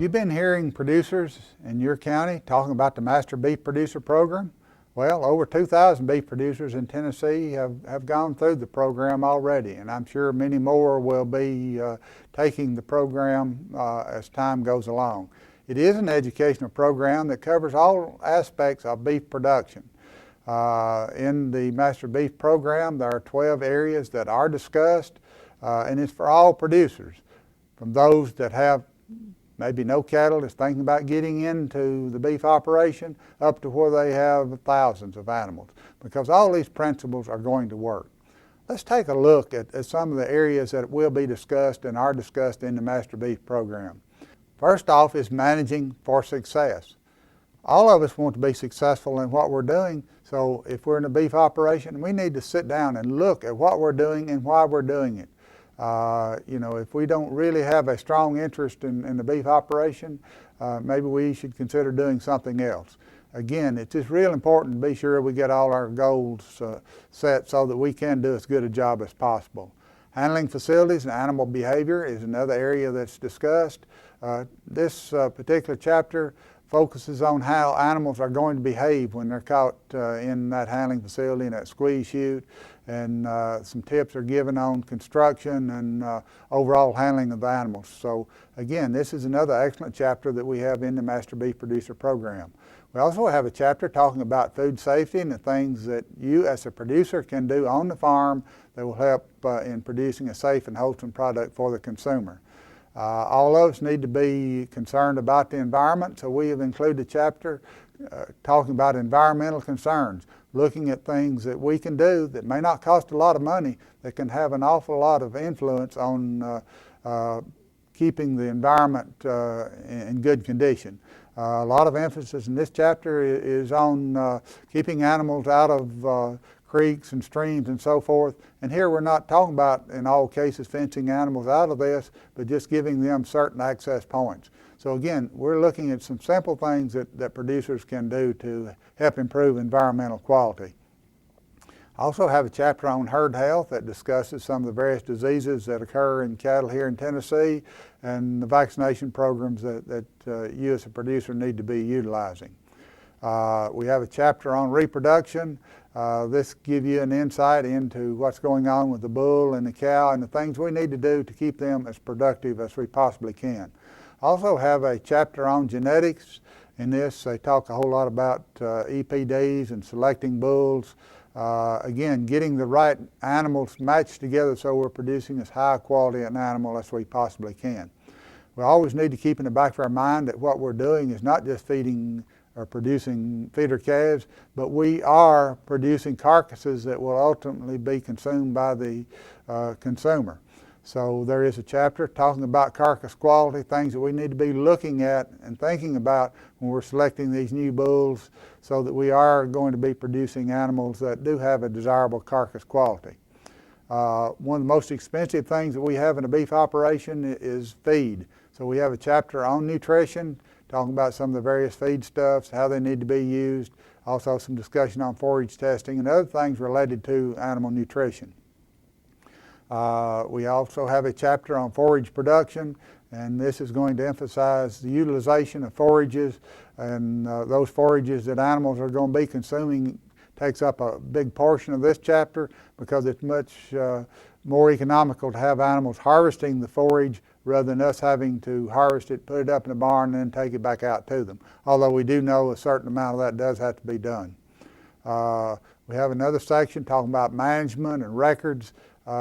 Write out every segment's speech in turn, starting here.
Have you been hearing producers in your county talking about the Master Beef Producer Program? Well, over 2,000 beef producers in Tennessee have gone through the program already, and I'm sure many more will be taking the program as time goes along. It is an educational program that covers all aspects of beef production. In the Master Beef Program, there are 12 areas that are discussed, and it's for all producers, from those that have maybe no cattle, is thinking about getting into the beef operation, up to where they have thousands of animals, because all these principles are going to work. Let's take a look at some of the areas that will be discussed and are discussed in the Master Beef Program. First off is managing for success. All of us want to be successful in what we're doing, so if we're in a beef operation, we need to sit down and look at what we're doing and why we're doing it. If we don't really have a strong interest in the beef operation, maybe we should consider doing something else. Again, it's just real important to be sure we get all our goals set so that we can do as good a job as possible. Handling facilities and animal behavior is another area that's discussed. This particular chapter focuses on how animals are going to behave when they're caught in that handling facility, in that squeeze chute, and some tips are given on construction and overall handling of the animals. So again, this is another excellent chapter that we have in the Master Beef Producer Program. We also have a chapter talking about food safety and the things that you as a producer can do on the farm that will help in producing a safe and wholesome product for the consumer. All of us need to be concerned about the environment, so we have included a chapter talking about environmental concerns, looking at things that we can do that may not cost a lot of money, that can have an awful lot of influence on keeping the environment in good condition. A lot of emphasis in this chapter is on keeping animals out of creeks and streams and so forth. And here we're not talking about, in all cases, fencing animals out of this, but just giving them certain access points. So again, we're looking at some simple things that producers can do to help improve environmental quality. I also have a chapter on herd health that discusses some of the various diseases that occur in cattle here in Tennessee and the vaccination programs that you as a producer need to be utilizing. We have a chapter on reproduction. This gives you an insight into what's going on with the bull and the cow and the things we need to do to keep them as productive as we possibly can. I also have a chapter on genetics. In this, they talk a whole lot about EPDs and selecting bulls. Again, getting the right animals matched together so we're producing as high quality an animal as we possibly can. We always need to keep in the back of our mind that what we're doing is not just feeding or producing feeder calves, but we are producing carcasses that will ultimately be consumed by the consumer. So there is a chapter talking about carcass quality, things that we need to be looking at and thinking about when we're selecting these new bulls so that we are going to be producing animals that do have a desirable carcass quality. One of the most expensive things that we have in a beef operation is feed. So we have a chapter on nutrition, talking about some of the various feedstuffs, how they need to be used, also some discussion on forage testing and other things related to animal nutrition. We also have a chapter on forage production, and this is going to emphasize the utilization of forages, and those forages that animals are going to be consuming takes up a big portion of this chapter because it's much more economical to have animals harvesting the forage rather than us having to harvest it, put it up in the barn, and then take it back out to them. Although we do know a certain amount of that does have to be done. We have another section talking about management and records.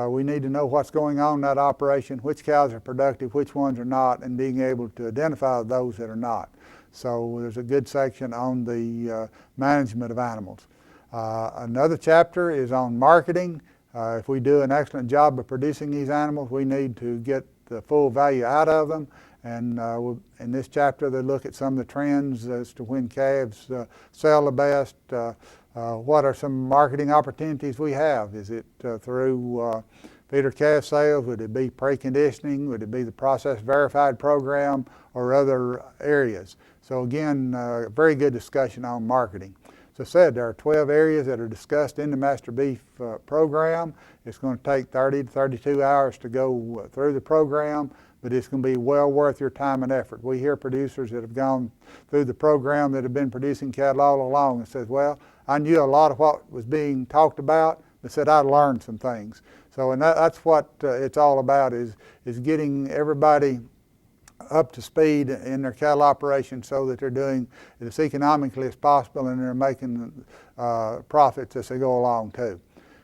We need to know what's going on in that operation, which cows are productive, which ones are not, and being able to identify those that are not. So there's a good section on the management of animals. Another chapter is on marketing. If we do an excellent job of producing these animals, we need to get the full value out of them. And in this chapter, they look at some of the trends as to when calves sell the best. What are some marketing opportunities we have? Is it through feeder calf sales? Would it be preconditioning? Would it be the process verified program or other areas? So again, very good discussion on marketing. As I said, there are 12 areas that are discussed in the Master Beef Program. It's going to take 30 to 32 hours to go through the program, but it's going to be well worth your time and effort. We hear producers that have gone through the program that have been producing cattle all along and says, well, I knew a lot of what was being talked about, but said I learned some things. So, and that's what it's all about, is getting everybody up to speed in their cattle operation so that they're doing it as economically as possible and they're making profits as they go along too.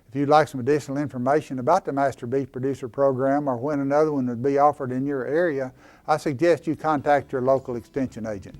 If you'd like some additional information about the Master Beef Producer Program or when another one would be offered in your area, I suggest you contact your local extension agent.